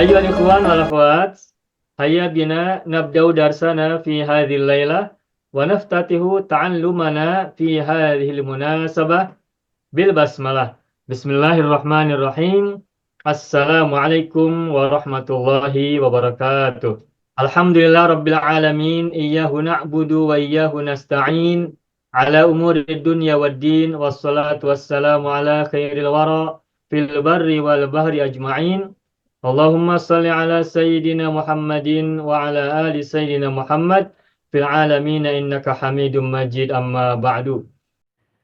أيها الإخوان والأخوات هيا بنا نبدأ درسنا في هذه الليلة ونفتتح تعلمنا في هذه المناسبة بالبسملة بسم الله الرحمن الرحيم السلام عليكم ورحمة الله وبركاته الحمد لله رب العالمين إياه نعبد وإياه نستعين على أمور الدنيا والدين والصلاة والسلام على خير الورى في البر والبحر أجمعين Allahumma salli ala Sayyidina Muhammadin wa ala ali Sayyidina Muhammad fil alamina innaka hamidum majid amma ba'du.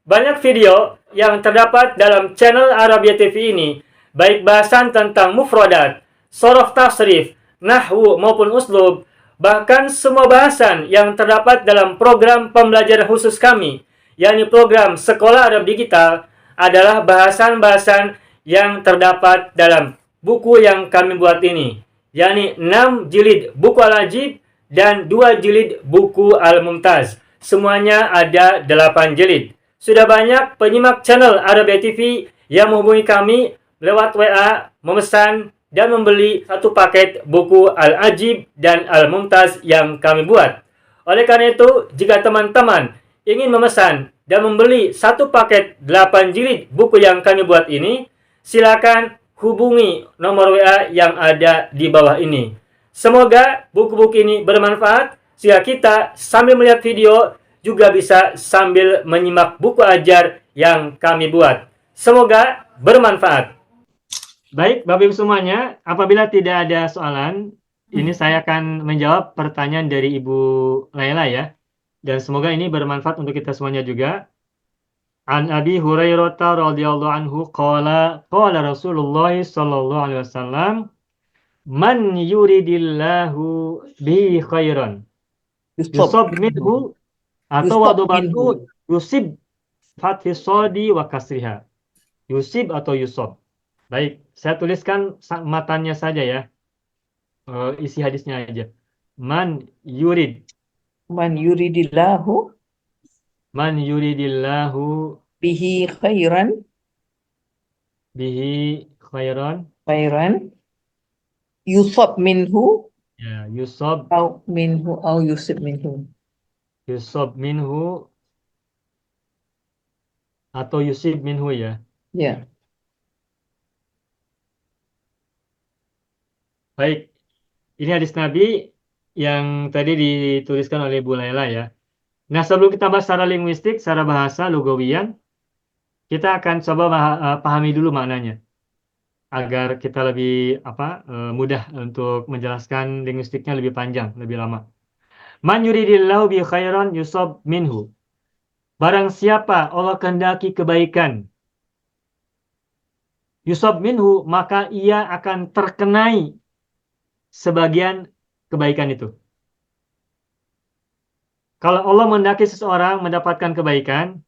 Banyak video yang terdapat dalam channel Arabia TV ini, baik bahasan tentang mufradat, sorof tasrif, nahwu maupun uslub, bahkan semua bahasan yang terdapat dalam program pembelajaran khusus kami, yakni program Sekolah Arab Digital, adalah bahasan-bahasan yang terdapat dalam buku yang kami buat ini, yakni 6 jilid buku Al-Ajib dan 2 jilid buku Al-Mumtaz. Semuanya ada 8 jilid. Sudah banyak penyimak channel Arabia TV yang menghubungi kami lewat WA, memesan dan membeli satu paket buku Al-Ajib dan Al-Mumtaz yang kami buat. Oleh karena itu, jika teman-teman ingin memesan dan membeli satu paket 8 jilid buku yang kami buat ini, silakan hubungi nomor WA yang ada di bawah ini. Semoga buku-buku ini bermanfaat sehingga kita sambil melihat video juga bisa sambil menyimak buku ajar yang kami buat. Semoga bermanfaat. Baik, Bapak Ibu semuanya, apabila tidak ada soalan, ini saya akan menjawab pertanyaan dari Ibu Laila ya. Dan semoga ini bermanfaat untuk kita semuanya juga. An Abi Hurairah radhiyallahu anhu qala Rasulullah sallallahu alaihi wasallam man yuridillahu bi khairan yusab minhu atau wadobatu yusib fathhi shadi wa kasriha. Yusib atau yusab. Baik, saya tuliskan matanya saja ya. Isi hadisnya aja. Man yuridillahu bihi khairan yusab minhu ya, yusab au yusib minhu atau yusib minhu ya. Ya. Baik, ini hadis Nabi yang tadi dituliskan oleh Bu Laila ya. Nah, sebelum kita bahas secara linguistik, secara bahasa, lugawiyan, kita akan coba pahami dulu maknanya. Agar kita lebih mudah untuk menjelaskan linguistiknya lebih panjang, lebih lama. Man yuridillahu bi khairan yusab minhu. Barang siapa Allah kehendaki kebaikan, yusab minhu, maka ia akan terkenai sebagian kebaikan itu. Kalau Allah menghendaki seseorang mendapatkan kebaikan,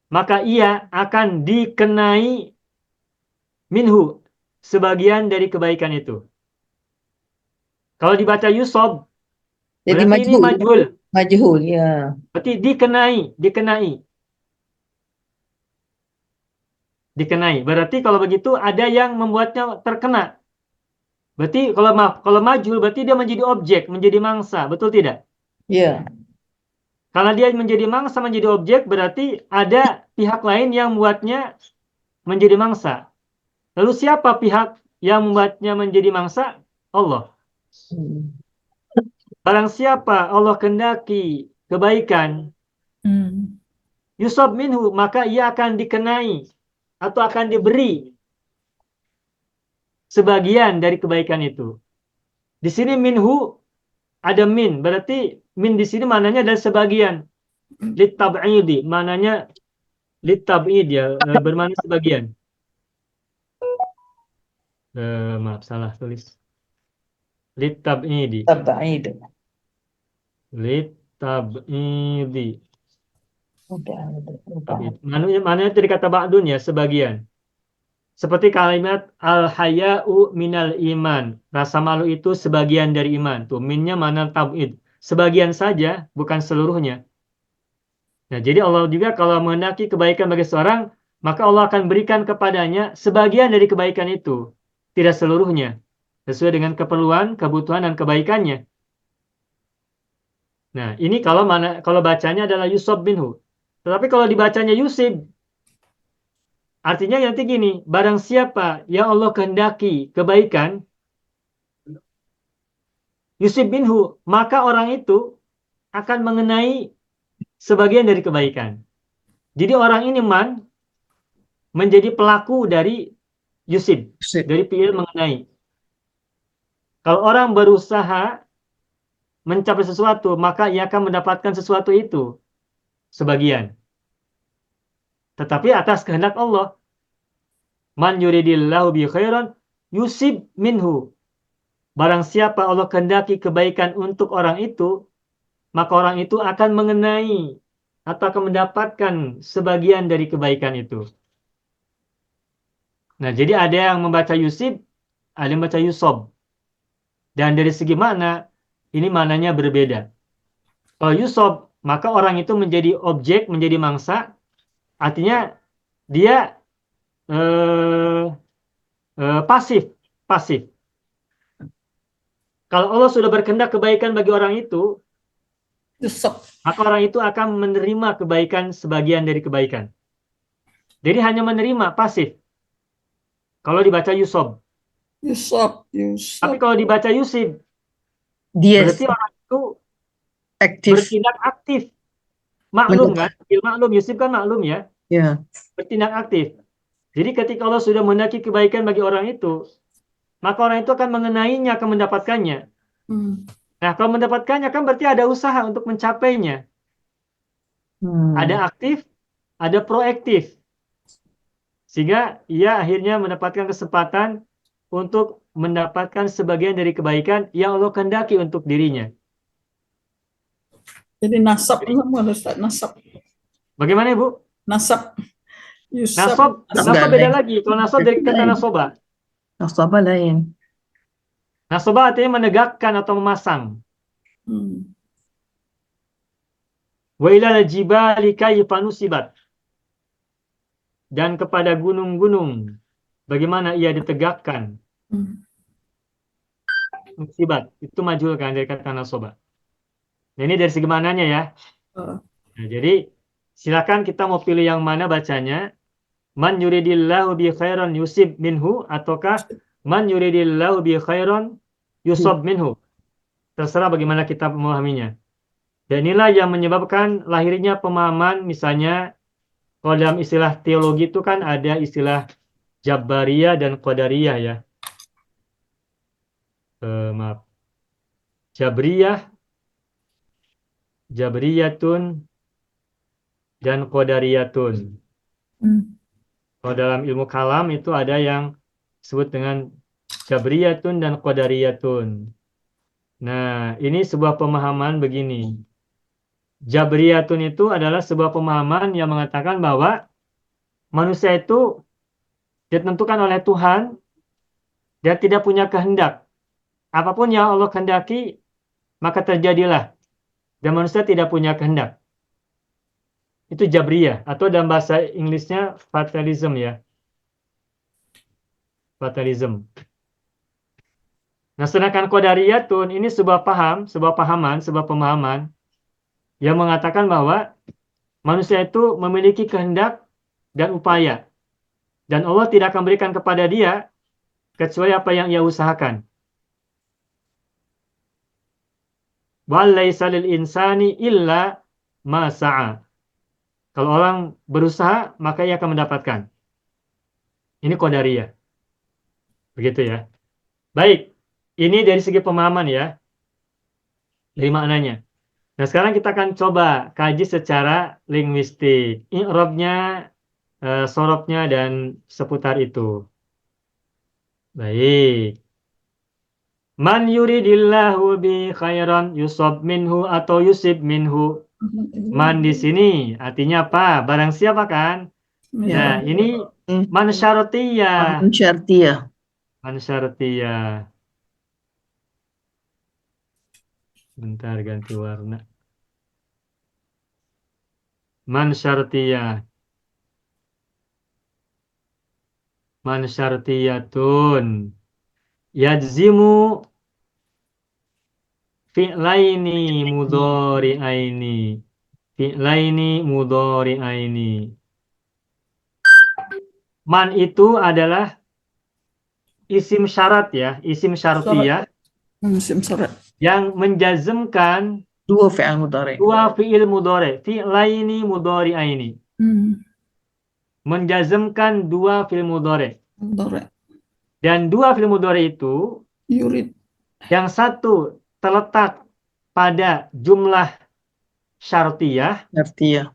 maka ia akan dikenai minhu, sebagian dari kebaikan itu. Kalau dibaca yusab, jadi berarti ini majhul. Majhul, ya. Berarti dikenai. Berarti kalau begitu ada yang membuatnya terkena. Berarti kalau majhul, berarti dia menjadi objek, menjadi mangsa, betul tidak? Iya. Karena dia menjadi mangsa, menjadi objek, berarti ada pihak lain yang membuatnya menjadi mangsa. Lalu siapa pihak yang membuatnya menjadi mangsa? Allah. Barang siapa Allah kehendaki kebaikan, yusab minhu, maka ia akan dikenai atau akan diberi sebagian dari kebaikan itu. Di sini minhu ada min, berarti min di sini maknanya adalah sebagian. Litab'idi, maknanya litab'id ya, bermakna sebagian. Maaf, salah tulis. Litab'idi. Litab'idi. Maknanya dari kata ba'dun ya, sebagian. Seperti kalimat al-haya'u minal iman. Rasa malu itu sebagian dari iman. Tuh, minnya mana tab'id. Sebagian saja, bukan seluruhnya. Nah, jadi Allah juga kalau menghendaki kebaikan bagi seorang, maka Allah akan berikan kepadanya sebagian dari kebaikan itu. Tidak seluruhnya. sesuai dengan keperluan, kebutuhan dan kebaikannya. Nah, ini kalau bacanya adalah yusab minhu. Tetapi kalau dibacanya yusib, artinya nanti gini, barang siapa yang Allah kehendaki kebaikan, yusib minhu, maka orang itu akan mengenai sebagian dari kebaikan. Jadi orang ini menjadi pelaku dari yusib, Yusib. dari fiil mengenai. Kalau orang berusaha mencapai sesuatu, maka ia akan mendapatkan sesuatu itu sebagian. Tetapi atas kehendak Allah, man yuridillahu bi khairan yusib minhu. Barang siapa Allah kehendaki kebaikan untuk orang itu, maka orang itu akan mengenai atau akan mendapatkan sebagian dari kebaikan itu. Nah, jadi ada yang membaca yusib, ada yang membaca yusob. Dan dari segi makna, ini maknanya berbeda. Kalau yusob, maka orang itu menjadi objek, menjadi mangsa, artinya dia eh, pasif, pasif. Kalau Allah sudah berkehendak kebaikan bagi orang itu, Yusab. maka orang itu akan menerima kebaikan sebagian dari kebaikan. Jadi hanya menerima, pasif. Kalau dibaca yusob. Yusab. Tapi Yusab. kalau dibaca yusib, Dia berarti orang itu aktif. bertindak aktif. Maklum kan? Maklum, yusib kan maklum ya. Ya. Bertindak aktif. Jadi ketika Allah sudah menghendaki kebaikan bagi orang itu, maka orang itu akan mengenainya, akan mendapatkannya. Nah, kalau mendapatkannya kan berarti ada usaha untuk mencapainya. Ada aktif, ada proaktif. Sehingga ia akhirnya mendapatkan kesempatan untuk mendapatkan sebagian dari kebaikan yang Allah kehendaki untuk dirinya. Jadi nasab sama Ustaz, nasab. Bagaimana Ibu? Nasab. Yusab. Nasab beda lagi. Kalau nasab dari kata nasoba. Nasaba lain. Nasoba artinya menegakkan atau memasang. Wa ilal jibali kayfa nusibat. Dan kepada gunung-gunung bagaimana ia ditegakkan. Nusibat. Itu majulkan dari kata nasoba. Nah, ini dari segi mananya ya. Nah, jadi silakan kita mau pilih yang mana bacanya. Man yuridillahu bi khairan yusib minhu ataukah man yuridillahu bi khairan yusab minhu. Terserah bagaimana kita memahaminya. Dan inilah yang menyebabkan lahirnya pemahaman, misalnya kalau dalam istilah teologi itu kan ada istilah Jabariyah dan Qadariyah ya. Maaf. Jabriyatun dan Qadariyatun. Kalau dalam ilmu kalam itu ada yang disebut dengan Jabriyatun dan Qadariyatun. Nah, ini sebuah pemahaman begini. Jabriyatun itu adalah sebuah pemahaman yang mengatakan bahwa manusia itu ditentukan oleh Tuhan dan tidak punya kehendak. Apapun yang Allah kehendaki, maka terjadilah. Dan manusia tidak punya kehendak. Itu Jabriyah. Atau dalam bahasa Inggrisnya fatalism ya. Fatalism. Nah, sedangkan Qadariyatun ini sebuah pemahaman yang mengatakan bahwa manusia itu memiliki kehendak dan upaya. Dan Allah tidak akan berikan kepada dia kecuali apa yang ia usahakan. Walaysa lil insani illa ma sa'a. Kalau orang berusaha, maka ia akan mendapatkan. Ini Qadariyah. Begitu ya. Baik, ini dari segi pemahaman ya. Dari maknanya. Nah, sekarang kita akan coba kaji secara linguistik. I'rabnya, sorobnya, dan seputar itu. Baik. Man yuridillahu bi khairan yusab minhu atau yusib minhu. Man di sini artinya apa? Barang siapa kan? Nah, ini man syartiyah. Syartiyah. Man syartiyah. Bentar ganti warna. Man syartiyah. Man syartiyatun. Yajzimu fi'laini mudhari'aini. Fi'laini mudhari'aini. Man itu adalah isim syarat ya, isim syartiyah Musim syarat. yang menjazmkan Dua fi'il mudhari. dua fi'il mudhari, fi'laini mudhari'aini. Menjazmkan dua fi'il mudhari. Mudhari. Dan dua fi'il mudhari itu Yurid. yang satu terletak pada jumlah syartiyah, Syartiyah.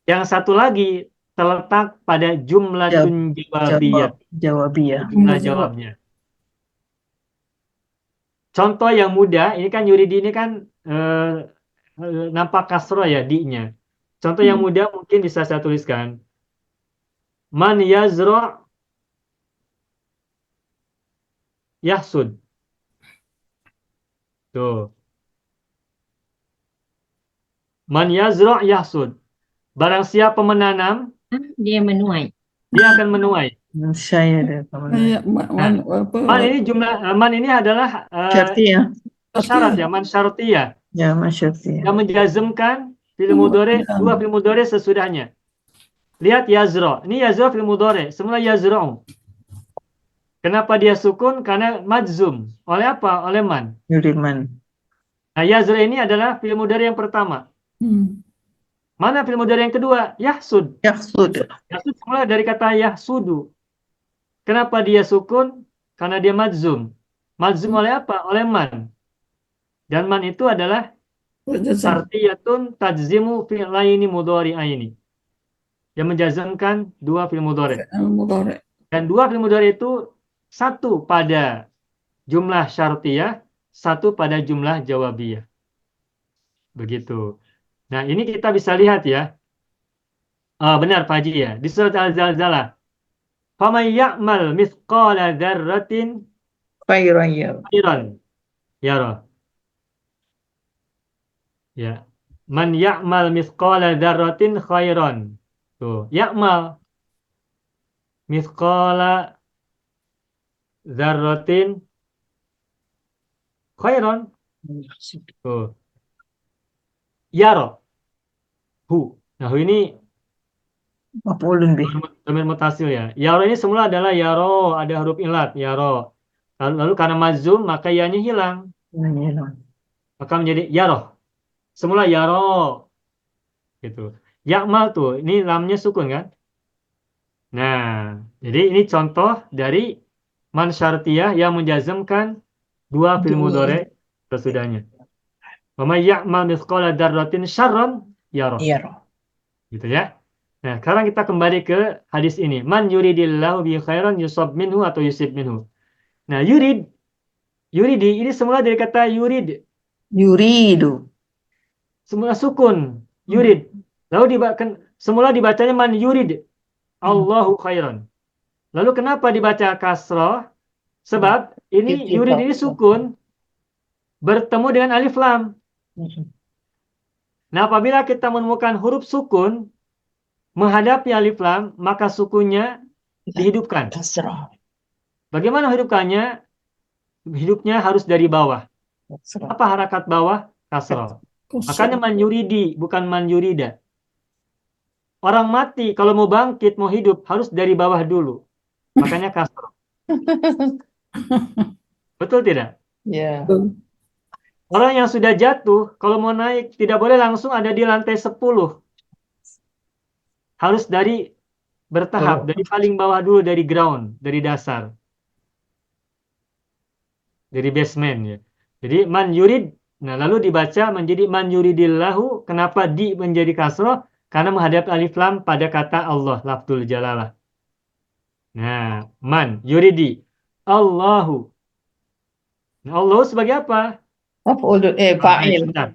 yang satu lagi terletak pada jumlatun jawabiyah, Jawabiyah. jumlah Jawab. jawabnya. Contoh yang mudah, ini kan yuridi ini kan nampak kasroh ya di-nya. Contoh yang mudah mungkin bisa saya tuliskan. Man yazra' yahsud. Tuh. Man yazra' yahsud. Barang siapa menanam, Dia menuai. dia akan menuai. Saya ada teman. Kayak Man ini man ini adalah Syartiyah. syarat ya, man syartiyah. Ya, syartiyah. Yang menjazmkan fi'il mudhari, dua fi'il mudhari sesudahnya. Lihat yazra. Ini yazra fi'il mudhari, semula yazra'u. Kenapa dia sukun? Karena majzum. Oleh apa? Oleh man. Yuriman. Nah, yazra ini adalah fi'il mudhari yang pertama. Mana fi'il mudhari yang kedua? Yahsud. Yaqsud. Yahsud semula dari kata yahsudu. Kenapa dia sukun? Karena dia majzum. Majzum oleh apa? Oleh man. Dan man itu adalah syartiyatun tajzimu fi'laini mudhari'aini. Yang menjazmkan dua fi'il mudhari. Mudhari. Dan dua fi'il mudhari itu satu pada jumlah syartiyah, satu pada jumlah jawabiyah. Begitu. Nah, ini kita bisa lihat ya. Benar Pak Haji ya. Di surat Al-Zalzalah. Faman ya'mal mithqala dzarratin Khairan ya. khairan yarah. Ya. Man ya'mal mithqala dzarratin khairan. Tuh, ya'mal mithqala dzarratin khairan. Tuh. Yarah. Hu. Nah, hu ini Maf'ulun bih. domir mutasil ya. Yaro ini semula adalah yaro, ada huruf ilat, yaro. Lalu karena mazum, maka ya-nya hilang. Maka menjadi yaro. Semula yaro. Gitu. Yakmal tuh, ini lamnya sukun kan? Nah, jadi ini contoh dari man syartiyah yang menjazmkan dua fi'il mudhari sesudahnya. Wa may ya'mal mithqala dzarratin syarran yarah. Iya. Gitu ya. Nah, sekarang kita kembali ke hadis ini. Man yuridillahu bi khairan yusab minhu atau yusib minhu. Nah, yuridi ini semula dari kata yurid. Yuridu. Semula sukun, yurid. Lalu semula dibacanya man yurid. Allahu khairan. Lalu kenapa dibaca kasrah? Sebab ini yurid ini sukun bertemu dengan alif lam. Nah, apabila kita menemukan huruf sukun menghadapi alif lam, maka sukunnya dihidupkan. Kasrah. Bagaimana hidupkannya? Hidupnya harus dari bawah. Apa harakat bawah? Kasrah. Makanya man yuridi, bukan man yurida. Orang mati kalau mau bangkit, mau hidup, harus dari bawah dulu. Makanya kasrah. Betul tidak? Ya. Orang yang sudah jatuh, kalau mau naik, tidak boleh langsung ada di lantai 10. Harus dari bertahap, dari paling bawah dulu, dari ground, dari dasar. Dari basement ya. Jadi man yurid, nah lalu dibaca menjadi man yuridillahu. Kenapa di menjadi kasroh? Karena menghadap alif lam pada kata Allah, lafzul jalalah. Nah, man yuridi Allahu. Nah, Allah sebagai apa? Maf'ulun fa'il. Nah,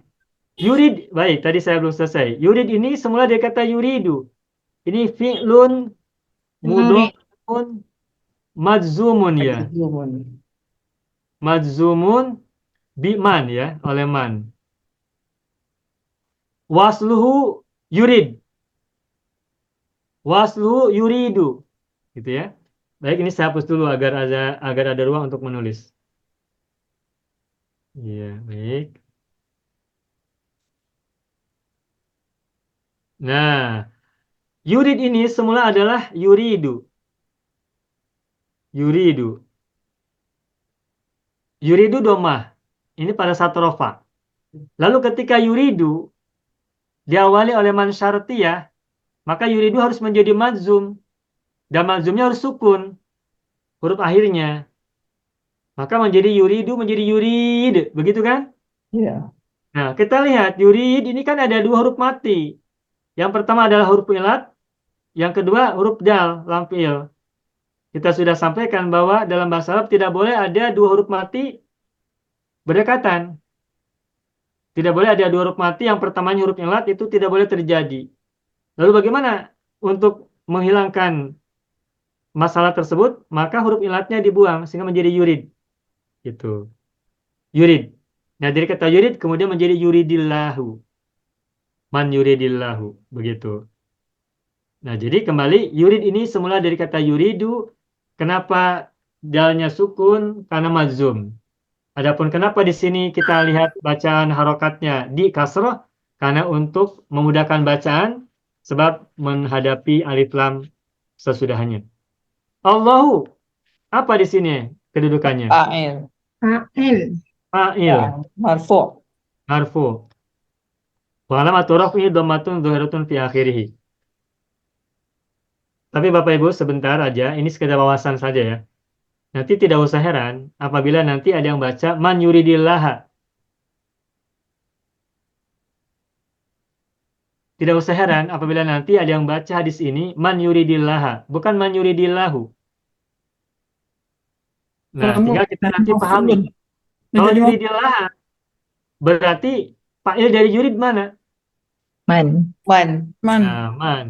yurid, baik, tadi saya belum selesai. Yurid ini semula dari kata yuridu. Ini fi'lun mudhari'un majzumun ya. Majzumun bi'man ya, oleh man. Wasluhu yurid. Wasluhu yuridu. Gitu ya. Baik, ini saya hapus dulu agar ada ruang untuk menulis. Iya, baik. Nah, yurid ini semula adalah yuridu. Yuridu. Yuridu domah. Ini pada satu rofa. Lalu ketika yuridu diawali oleh man syartiyah, maka yuridu harus menjadi majzum. Dan majzumnya harus sukun. Huruf akhirnya. Maka menjadi yuridu menjadi yurid. Begitu kan? Ya. Nah, kita lihat yurid ini kan ada dua huruf mati. Yang pertama adalah huruf ilat. Yang kedua huruf dal, lam fiil. Kita sudah sampaikan bahwa dalam bahasa Arab tidak boleh ada dua huruf mati berdekatan. Tidak boleh ada dua huruf mati yang pertamanya huruf ilat, itu tidak boleh terjadi. Lalu bagaimana untuk menghilangkan masalah tersebut? Maka huruf ilatnya dibuang sehingga menjadi yurid. Gitu. Yurid. Nah, dari kata yurid kemudian menjadi yuridillahu. Man yuridillahu. Begitu. Nah, jadi kembali yurid ini semula dari kata yuridu. Kenapa dalnya sukun? Karena mazum. Adapun kenapa di sini kita lihat bacaan harokatnya di kasroh? Karena untuk memudahkan bacaan, sebab menghadapi alif lam sesudahnya. Allahu, apa di sini kedudukannya? Fa'il. Fa'il. Fa'il, Ya, marfu. marfu. Wa alamatu raf'ihi dhammatun dhahiratun fi akhirih. Tapi Bapak Ibu sebentar aja, ini sekedar wawasan saja ya. Nanti tidak usah heran apabila nanti ada yang baca man yuridillah. Tidak usah heran apabila nanti ada yang baca hadis ini man yuridillah, bukan man yuridillahu. Nah, Kamu tinggal kita nanti pahami. maf'ulun. Kalau Menjadi yuridillah berarti fa'il dari yurid mana? Man. man. Nah, man.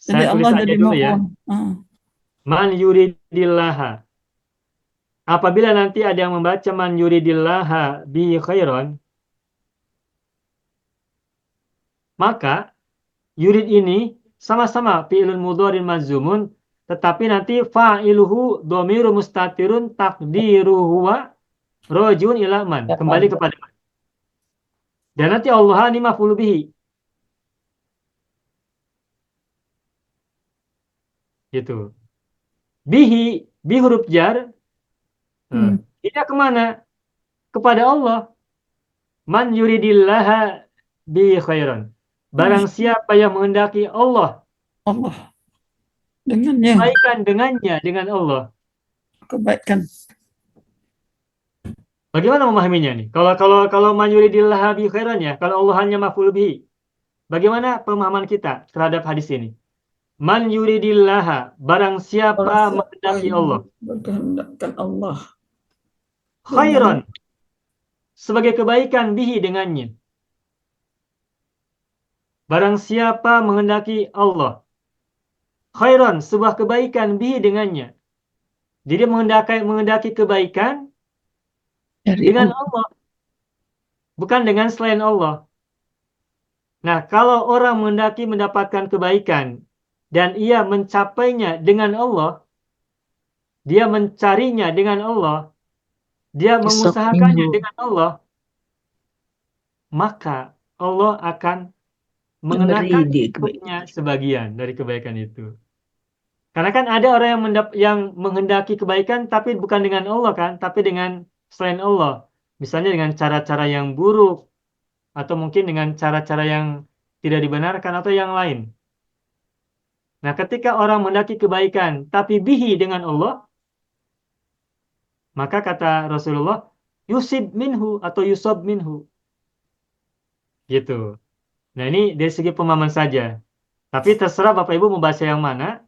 Jadi Saya tulis Allah aja jadi dulu ya. maf'ul. Man yuridillah. Apabila nanti ada yang membaca man yuridillah bi khairan, maka yurid ini sama-sama fi'ilun mudhari'un majzumun, tetapi nanti fa'iluhu dhamiru mustatirun taqdiruhu huwa rajiun ila man, Ya, kembali man. kepada man. Dan nanti Allah ini maf'ul bihi. Gitu. Bihi, bi huruf jar. Tidak kemana? Kepada Allah. Man yuridillaha bi khairan. Barang siapa yang menghendaki Allah Allah dengannya kebaikan dengannya, dengan Allah. kebaikan. Bagaimana memahaminya nih? Kalau man yuridillah bi khairan ya, kalau Allah hanya maf'ul bihi. Bagaimana pemahaman kita terhadap hadis ini? Man yuridillah, barang siapa menghendaki Allah. Berkehendakkan Allah. Khairan, sebagai kebaikan bihi dengannya. Barang siapa menghendaki Allah. Khairan, sebuah kebaikan bihi dengannya. Jadi menghendaki kebaikan Dari dengan Allah. Allah, bukan dengan selain Allah. Nah, kalau orang menghendaki mendapatkan kebaikan dan ia mencapainya dengan Allah, dia mencarinya dengan Allah, dia mengusahakannya minhu. dengan Allah, maka Allah akan mengenakan Memberi dia untuknya sebagian dari kebaikan itu. Karena kan ada orang yang menghendaki kebaikan tapi bukan dengan Allah kan, tapi dengan selain Allah. Misalnya dengan cara-cara yang buruk, atau mungkin dengan cara-cara yang tidak dibenarkan atau yang lain. Nah, ketika orang menghendaki kebaikan tapi bihi dengan Allah, maka kata Rasulullah, yusib minhu atau yusob minhu. Gitu. Nah, ini dari segi pemahaman saja. Tapi terserah Bapak Ibu mau baca yang mana.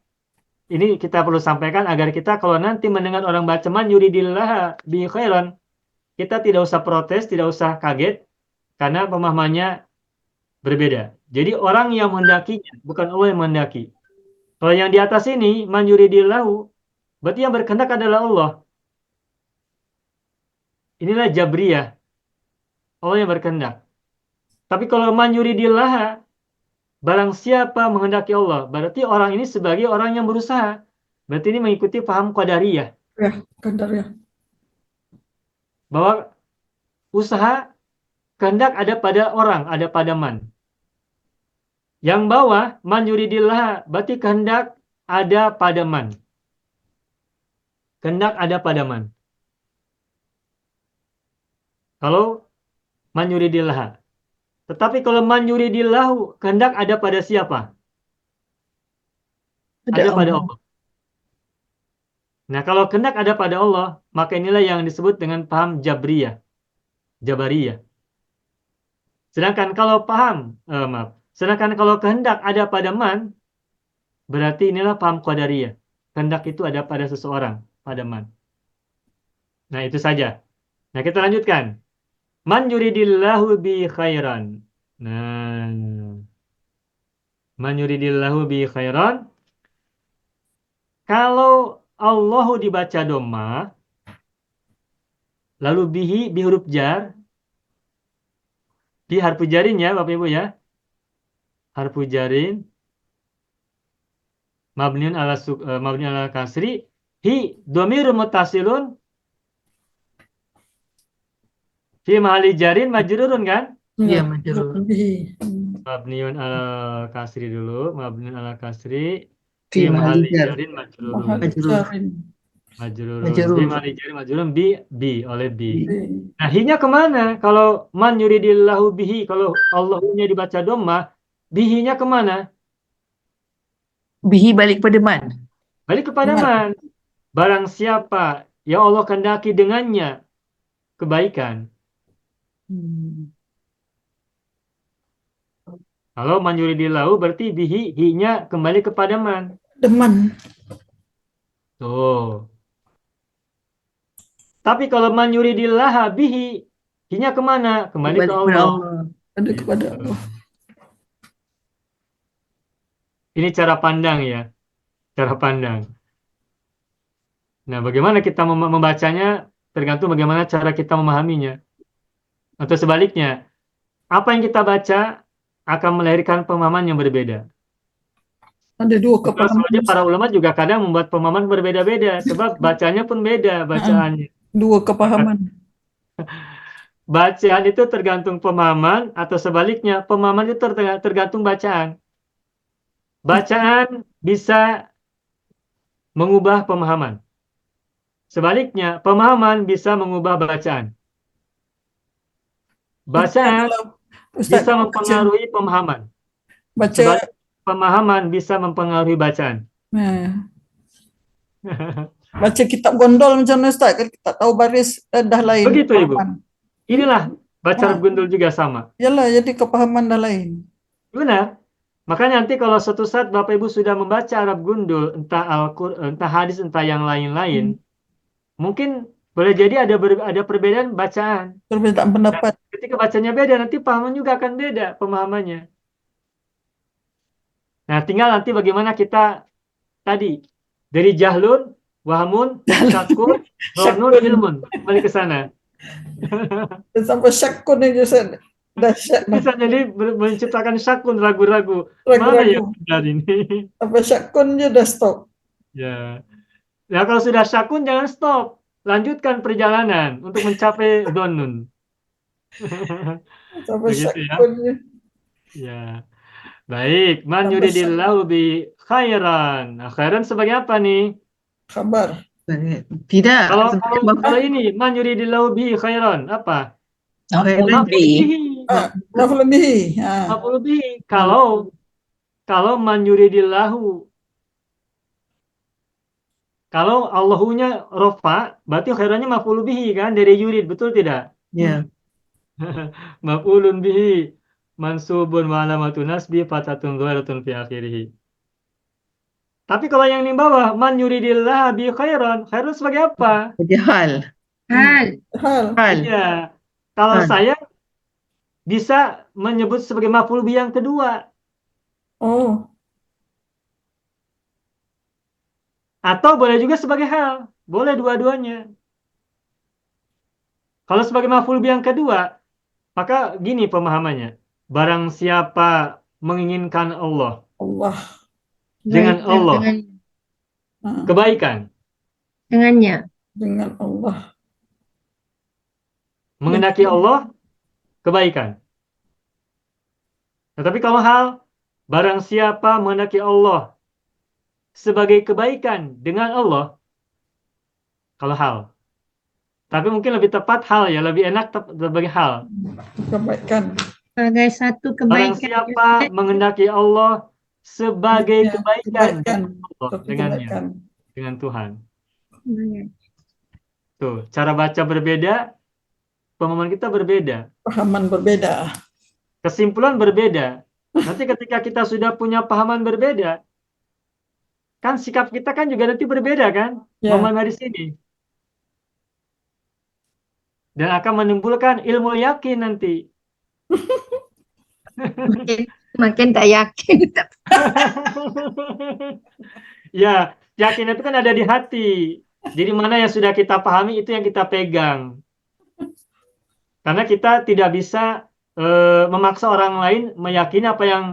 Ini kita perlu sampaikan agar kita kalau nanti mendengar orang baca man yuridillah bi khairan, kita tidak usah protes, tidak usah kaget, karena pemahamannya berbeda. Jadi orang yang menghendakinya, bukan Allah yang menghendaki. Kalau yang di atas ini, man yuridillahu, berarti yang berkehendak adalah Allah. Inilah Jabriyah. Allah yang berkehendak. Tapi kalau man yuridillah, barang siapa menghendaki Allah, berarti orang ini sebagai orang yang berusaha. Berarti ini mengikuti paham qadariyah. Ya, kadar ya. Bahwa usaha kehendak ada pada orang, ada pada man. Yang bawah, man yuridillah, berarti kehendak ada pada man. Kehendak ada pada man. Kalau man yuridillah. Tetapi kalau man yuridillahu, kehendak ada pada siapa? Ada pada Allah. Nah, kalau kehendak ada pada Allah, maka inilah yang disebut dengan paham Jabriyah. Jabariyah. Sedangkan kalau sedangkan kalau kehendak ada pada man, berarti inilah paham Qadariyah. Kehendak itu ada pada seseorang, pada man. Nah, itu saja. Nah, kita lanjutkan. Man yuridillahu bi khairan. Nah, man yuridillahu bi khairan. Kalau Allahu dibaca dhamma, lalu bi huruf jar, bi harfu jarin ya, Bapak Ibu ya. Harfu jarin, mabniun ala kasri, hi dhamir muttasilun fi mahali jarin majrurun kan? Iya, Ya, majrur. lebih. Mabniun ala kasri dulu, mabniun ala kasri Fi fi mahali mahali jar. jarin majrurun. Majrur. Jarin. Majrurun. Majrur. Fi mahali jarin majrurun bi oleh bi. Bi. Nah, hinya kemana? Kalau man yuridillahu bihi, kalau Allahnya dibaca dhamma, bihinya kemana? Bihi balik pada man. Balik kepada Man. man. Barang siapa ya Allah kehendaki dengannya kebaikan. Kalau man yuridillahu berarti bihi, hinya kembali kepada man. Deman. Tuh. Tapi kalau man yuridillaha bihi, hinya kemana? Kembali ke Balik kepada Allah. Allah. Ada kepada Allah. Ini cara pandang ya. Cara pandang. Nah, bagaimana kita membacanya tergantung bagaimana cara kita memahaminya. Atau sebaliknya, apa yang kita baca akan melahirkan pemahaman yang berbeda. Ada dua Langsung kepahaman. aja para ulama juga kadang membuat pemahaman berbeda-beda. Sebab bacanya pun beda bacaannya. Dua kepahaman. Bacaan itu tergantung pemahaman atau sebaliknya pemahaman itu tergantung bacaan. Bacaan bisa mengubah pemahaman. Sebaliknya, pemahaman bisa mengubah bacaan. Bacaan Ustaz, bisa mempengaruhi pemahaman. baca. Sebaliknya, pemahaman bisa mempengaruhi bacaan. Nah, baca kitab gondol macam mana Ustaz? Kan kita tahu baris dah lain. Begitu, Ibu. kepahaman. Inilah baca Arab gundul juga sama. Yalah, jadi kepahaman dah lain. Benar. Makanya nanti kalau suatu saat Bapak Ibu sudah membaca Arab gundul, entah Al-Quran, entah hadis, entah yang lain-lain, mungkin boleh jadi ada perbedaan bacaan. Perbedaan pendapat. Ketika bacanya beda, nanti pahaman juga akan beda pemahamannya. Nah, tinggal nanti bagaimana kita tadi dari jahlun, wahamun, syakun, dhanun, ilmun, kembali ke sana. Sampai syakun aja Ustaz. Dahsyat. Bisa jadi menciptakan syakun, ragu-ragu. Mana yang Ragu-ragu. benar ini? Sampai syakun je dah stop. Ya. Nah, kalau sudah syakun jangan stop. Lanjutkan perjalanan untuk mencapai dhanun. Sampai Begitu ya. syakun je. Ya. Baik, man Tambah yuridillahu bi khairan. Nah, khairan sebagai apa nih? Khabar. Tidak. Kalau sebenarnya kalau, Bapak kalau ini man yuridillahu bi khairan, apa? khairan Maf'ul bi. bihi. Maf'ul bihi. Maf'ul bihi. Kalau man yuridillahu, kalau Allahunya rofa, berarti khairannya maf'ul bihi kan dari yurid, betul tidak? Ya. Maf'ulun bihi mansubun wa alamatun nasbi fatatun dhahiratun fi akhirih. Tapi kalau yang di bawah man yuridillah bi khairan, khairan sebagai apa? Jadi hal. Hal. Hal. Iya. Kalau Hal. saya bisa menyebut sebagai maf'ul bihi yang kedua Oh. atau boleh juga sebagai hal. Boleh dua-duanya. Kalau sebagai maf'ul bihi yang kedua, maka gini pemahamannya. Barang siapa menginginkan Allah Allah. dengan Allah, kebaikan. Dengannya. Dengan Allah. Mengendaki Allah, kebaikan. Tetapi kalau hal, barang siapa mengendaki Allah sebagai kebaikan dengan Allah, kalau hal. Tapi mungkin lebih tepat hal ya, lebih enak sebagai hal. Kebaikan. Sebagai satu Barang kebaikan. siapa mengendaki Allah sebagai kebaikan Kebaikan. Allah, Suatu dengannya, kebaikan. dengan Tuhan. Ustaz. Tuh, cara baca berbeda, pemahaman kita berbeda, Pahaman berbeda. kesimpulan berbeda. Nanti ketika kita sudah punya pahaman berbeda, kan sikap kita kan juga nanti berbeda kan, Ya. memahami hadis ini. Dan akan menimbulkan ilmu yakin nanti. Makin tak yakin. Ya, yakin itu kan ada di hati. Jadi mana yang sudah kita pahami itu yang kita pegang. Karena kita tidak bisa memaksa orang lain meyakini apa yang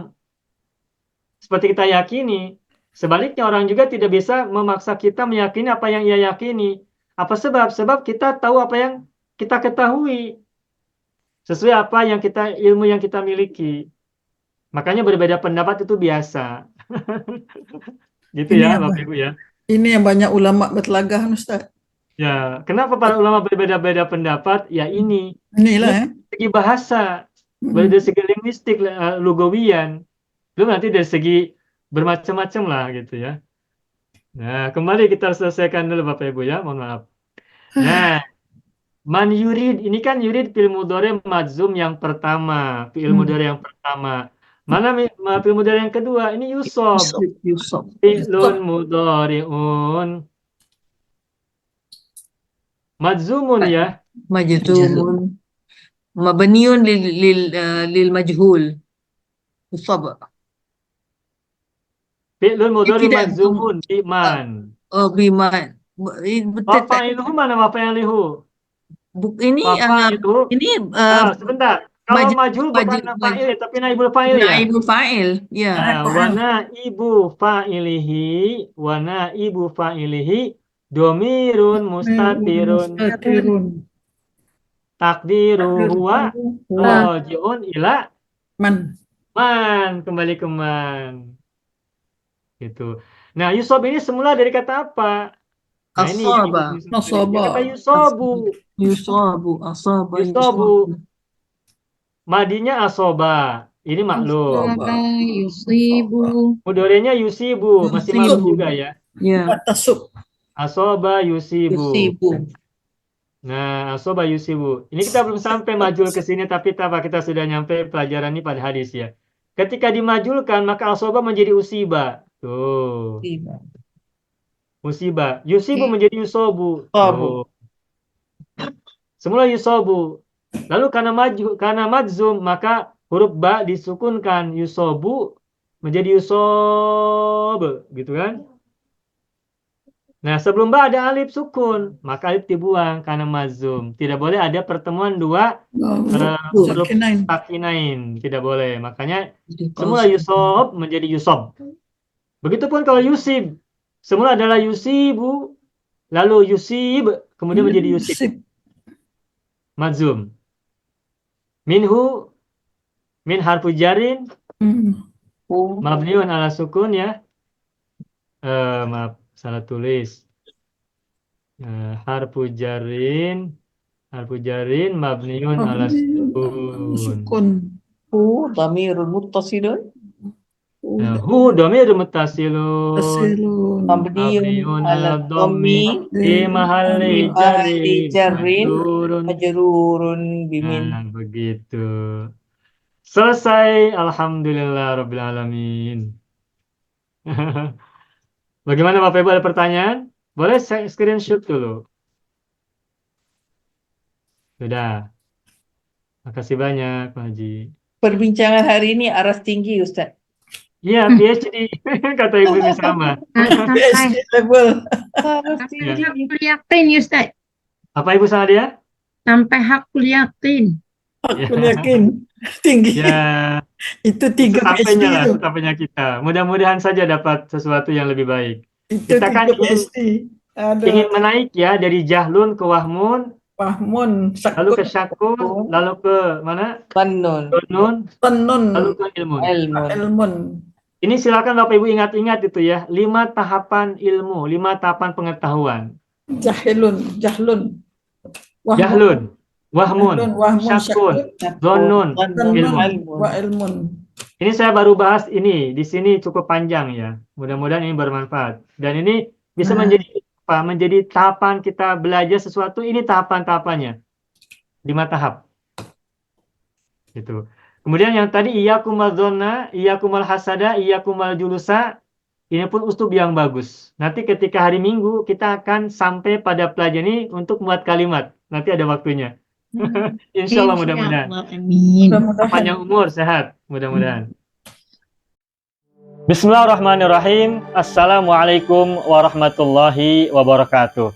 seperti kita yakini. Sebaliknya orang juga tidak bisa memaksa kita meyakini apa yang ia yakini. Apa sebab? Sebab kita tahu apa yang kita ketahui. Sesuai apa yang ilmu yang kita miliki. Makanya berbeda pendapat itu biasa. Gitu Ini ya, apa? Bapak Ibu ya. Ini yang banyak ulama bertelagah, Ustaz. Ya, kenapa para ulama berbeda-beda pendapat? Ya ini, Inilah ya. dari segi bahasa, dari segi linguistik, lugawian, belum nanti dari segi bermacam-macam lah gitu ya. Nah, kembali kita selesaikan dulu Bapak Ibu ya, mohon maaf. Nah, man yurid, ini kan yurid fi'il mudhari majzum yang pertama, fi'il mudhari yang pertama. Mana fi'il mudhari yang kedua? Ini yusob. Yusuf. Fi'lun mudhari'un majzumun ya. Majzumun. Mabniun lil majhul. Yusuf. Fi'lun mudhari Tidak, majzumun biman. Oh, biman. Betul Wa tak? fa'iluhu mana wa fa'iluhu? Ini Wa fa'iluhu. ini Sebentar. Kalau majhul bukan fa'il tapi naibul fa'il ya. naibul fa'il. Ya. Wa naibu fa'ilihi wa naibu fa'ilihi domirun mustatirun Mustatirun. takdiru huwa raji'un ila Man. man, kembali ke man. Gitu. Nah, yusob ini semula dari kata apa? Nah, ini Asaba. Nasaba. kata yusobu. Yusabu. Asaba. Yusobu. Madinya asoba. Ini maklum. Yusibu. Mudorenya yusibu. Masih Yusibu. maklum juga ya. Ya. Tasuk. Asoba yusibu. Yusibu. Nah, asoba yusibu. Ini kita belum sampai majul ke sini, tapi kita sudah nyampe pelajaran ini pada hadis ya. Ketika dimajulkan, maka asoba menjadi usiba. Tuh. Musibah. Yusibu menjadi yusobu. Yusobu. Semula yusobu. Lalu karena majzum, maka huruf ba disukunkan. Yusobu menjadi yusob. Gitu kan? Nah, sebelum ba ada alif sukun. Maka alif dibuang karena majzum. Tidak boleh ada pertemuan dua huruf sakinain. Tidak boleh. Makanya semula yusob menjadi yusob. Begitupun kalau yusib. Semula adalah yusibu. Lalu yusib. Kemudian menjadi yusib. Majzum. Minhu. Min harfu jarin. Mabniun ala sukun ya. Maaf. Salah tulis. Harfu jarin mabniun ala sukun. Dhamirul muttasilun. Hu dhamir muttasilun. Mabniun ala dhammi Di mahalli jarrin majrurun bimin. Nah, begitu. Selesai. Alhamdulillah rabbil alamin. Bagaimana Bapak Ibu, ada pertanyaan? Boleh saya screenshot dulu. Sudah. Makasih banyak Pak Haji. Perbincangan hari ini aras tinggi, Ustaz. Iya, PhD. Kata Ibu ini sama. PhD level. Sampai hakul yakin, Ustaz. Apa Ibu sama dia? Sampai hakul yakin. Aku yakin. Tinggi. Ya, Itu 3 PhD. sampainya kita. Mudah-mudahan saja dapat sesuatu yang lebih baik. Itu Kita kan 3 pasti. Ada ingin menaik ya dari jahlun ke wahmun, Fahmun, lalu ke Syakun, syakun, lalu ke mana? Tanun, Dunun, Tanun, lalu ke ilmun. ilmun. Ilmun. Ini silakan Bapak Ibu ingat-ingat itu ya, 5 tahapan ilmu, 5 tahapan pengetahuan. Jahlun, Jahlun, wahmun, Wahmun, syakun, Syakun, Dhunun, Tanun, ilmun. ilmun. wa ilmun. Ini saya baru bahas ini, di sini cukup panjang ya. Mudah-mudahan ini bermanfaat. Dan ini bisa menjadi apa? Menjadi tahapan kita belajar sesuatu, ini tahapan-tahapannya. 5 tahap. Gitu. Kemudian yang tadi iyyakumal dzanna, iyyakumal hasada, iyyakumal julusa, ini pun uslub yang bagus. Nanti ketika hari Minggu kita akan sampai pada pelajaran ini untuk membuat kalimat. Nanti ada waktunya. Insya Allah mudah-mudahan. Amin. Mudah-mudahan. Panjang umur, sehat. Mudah-mudahan. Bismillahirrahmanirrahim. Assalamualaikum warahmatullahi wabarakatuh.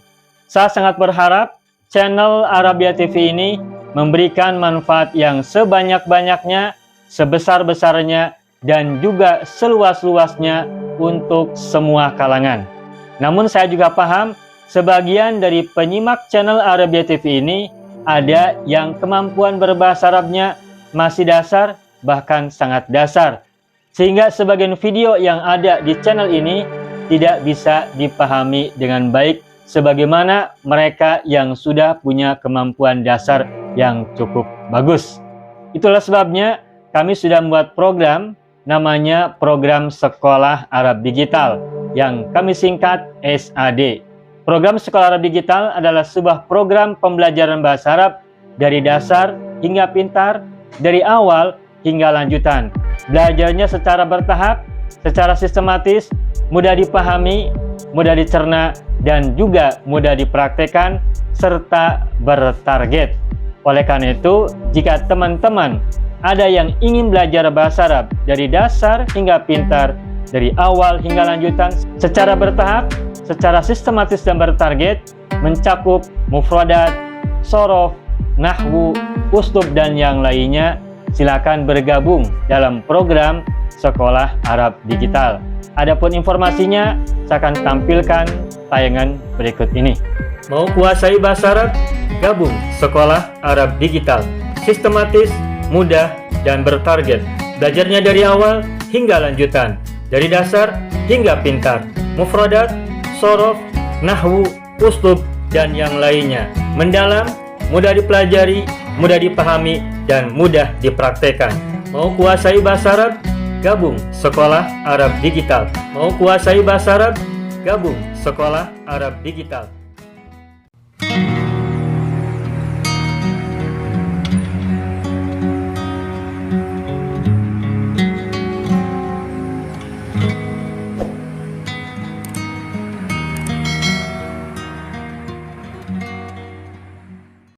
Saya sangat berharap channel Arabia TV ini memberikan manfaat yang sebanyak-banyaknya, sebesar-besarnya, dan juga seluas-luasnya untuk semua kalangan. Namun saya juga paham, sebagian dari penyimak channel Arabia TV ini ada yang kemampuan berbahasa Arabnya masih dasar, bahkan sangat dasar. Sehingga sebagian video yang ada di channel ini tidak bisa dipahami dengan baik sebagaimana mereka yang sudah punya kemampuan dasar yang cukup bagus. Itulah sebabnya kami sudah membuat program namanya Program Sekolah Arab Digital yang kami singkat SAD. Program Sekolah Arab Digital adalah sebuah program pembelajaran bahasa Arab dari dasar hingga pintar, dari awal hingga lanjutan. Belajarnya secara bertahap, secara sistematis, mudah dipahami, mudah dicerna, dan juga mudah dipraktekkan, serta bertarget. Oleh karena itu, jika teman-teman ada yang ingin belajar bahasa Arab dari dasar hingga pintar, dari awal hingga lanjutan, secara bertahap, secara sistematis dan bertarget, mencakup mufradat, sorof, nahwu, uslub, dan yang lainnya, silakan bergabung dalam program Sekolah Arab Digital. Adapun informasinya, saya akan tampilkan tayangan berikut ini. Mau kuasai bahasa Arab? Gabung Sekolah Arab Digital. Sistematis, mudah, dan bertarget. Belajarnya dari awal hingga lanjutan. Dari dasar hingga pintar. Mufradat, sorof, nahwu, uslub, dan yang lainnya. Mendalam, mudah dipelajari, mudah dipahami, dan mudah dipraktekkan. Mau kuasai bahasa Arab? Gabung Sekolah Arab Digital. Mau kuasai bahasa Arab? Gabung Sekolah Arab Digital.